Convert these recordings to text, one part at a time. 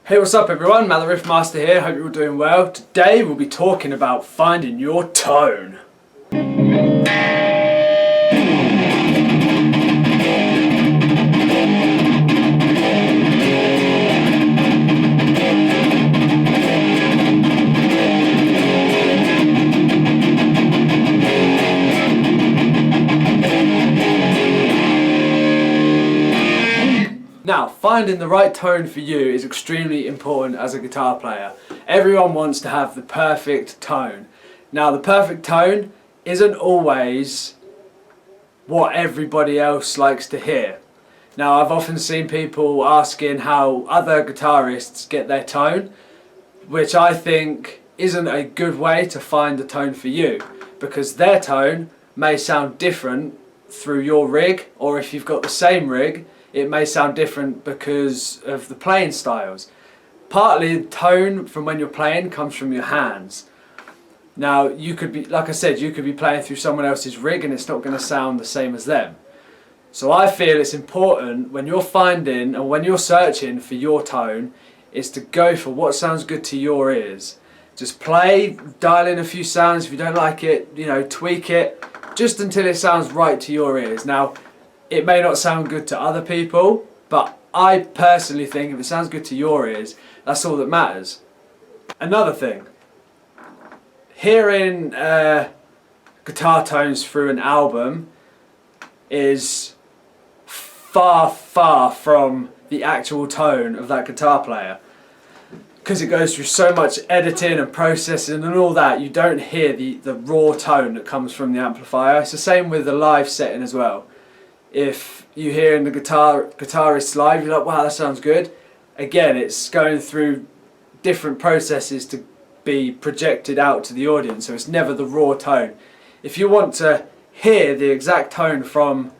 Hey, what's up everyone? Matt the Riffmaster here, hope you're all doing well. Today we'll be talking about finding your tone. Now, finding the right tone for you is extremely important as a guitar player. Everyone wants to have the perfect tone. Now, the perfect tone isn't always what everybody else likes to hear. Now, I've often seen people asking how other guitarists get their tone, which I think isn't a good way to find the tone for you, because their tone may sound different through your rig, or if you've got the same rig, it may sound different because of the playing styles. Partly the tone from when you're playing comes from your hands. Now you could be, like I said, you could be playing through someone else's rig and it's not going to sound the same as them. So I feel it's important when you're finding and when you're searching for your tone is to go for what sounds good to your ears. Just play, dial in a few sounds. If you don't like it, tweak it just until it sounds right to your ears. Now, it may not sound good to other people, but I personally think if it sounds good to your ears, that's all that matters. Another thing, hearing guitar tones through an album is far from the actual tone of that guitar player. Because it goes through so much editing and processing and all that, you don't hear the raw tone that comes from the amplifier. It's the same with the live setting as well. If you hear in the guitarist live, you're like, wow, that sounds good. Again, it's going through different processes to be projected out to the audience, so it's never the raw tone. If you want to hear the exact tone from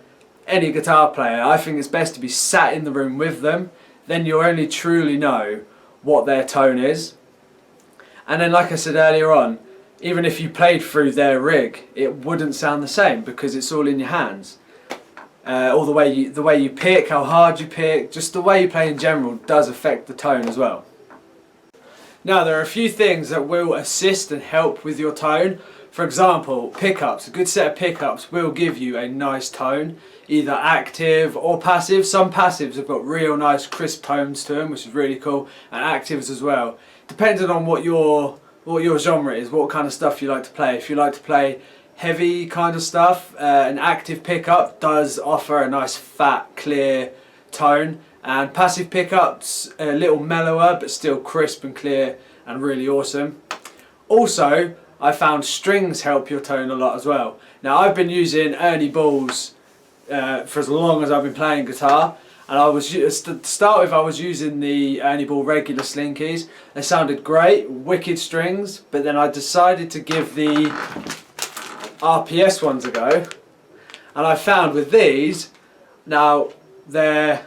any guitar player, I think it's best to be sat in the room with them. Then you'll only truly know what their tone is. And then, like I said earlier on, even if you played through their rig, it wouldn't sound the same because it's all in your hands. Or the way you pick, how hard you pick, just the way you play in general does affect the tone as well. Now, there are a few things that will assist and help with your tone. For example, pickups. A good set of pickups will give you a nice tone, either active or passive. Some passives have got real nice crisp tones to them, which is really cool, and actives as well. Depending on what your genre is, what kind of stuff you like to play. If you like to play heavy kind of stuff, an active pickup does offer a nice fat clear tone, and passive pickups a little mellower but still crisp and clear and really awesome. Also, I found strings help your tone a lot as well. Now, I've been using Ernie Balls for as long as I've been playing guitar, and to start with I was using the Ernie Ball regular Slinkies. They sounded great, wicked strings, but then I decided to give the RPS ones a go, and I found with these, now they're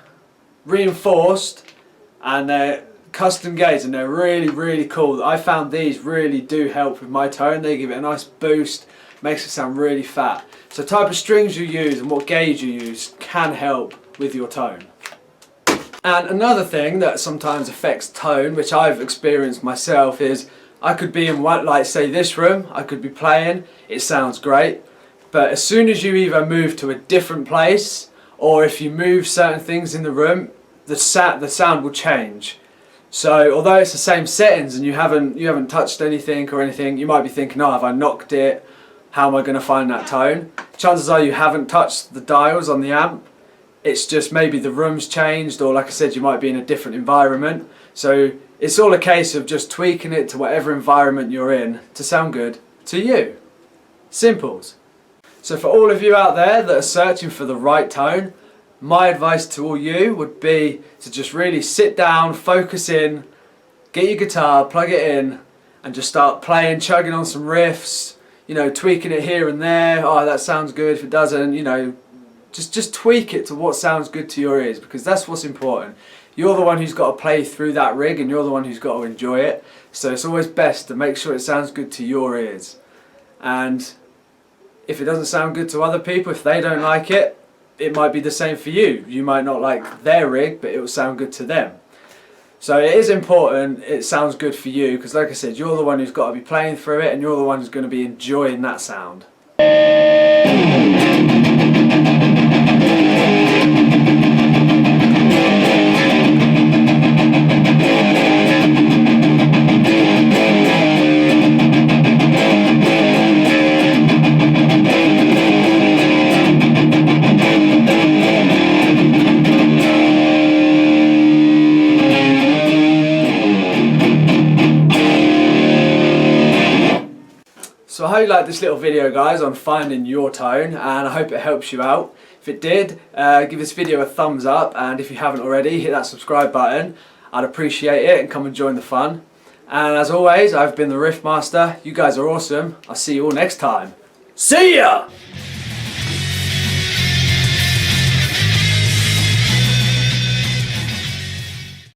reinforced and they're custom gauge and they're really cool. I found these really do help with my tone. They give it a nice boost, makes it sound really fat. So type of strings you use and what gauge you use can help with your tone. And another thing that sometimes affects tone, which I've experienced myself, is I could be in one, like say this room, I could be playing, it sounds great, but as soon as you either move to a different place or if you move certain things in the room, the sound will change. So although it's the same settings and you haven't touched anything or anything, you might be thinking, oh, have I knocked it? How am I going to find that tone? Chances are you haven't touched the dials on the amp. It's just maybe the room's changed, or like I said, you might be in a different environment. So it's all a case of just tweaking it to whatever environment you're in to sound good to you. Simples. So for all of you out there that are searching for the right tone, my advice to all you would be to just really sit down, focus in, get your guitar, plug it in, and just start playing, chugging on some riffs, tweaking it here and there. Oh, that sounds good. If it doesn't, just tweak it to what sounds good to your ears, because that's what's important. You're the one who's got to play through that rig and you're the one who's got to enjoy it. So it's always best to make sure it sounds good to your ears. And if it doesn't sound good to other people, if they don't like it, it might be the same for you. You might not like their rig, but it will sound good to them. So it is important it sounds good for you, because like I said, you're the one who's got to be playing through it, and you're the one who's going to be enjoying that sound. So I hope you liked this little video, guys, on finding your tone, and I hope it helps you out. If it did, give this video a thumbs up, and if you haven't already, hit that subscribe button. I'd appreciate it, and come and join the fun. And as always, I've been the Riffmaster. You guys are awesome. I'll see you all next time. See ya!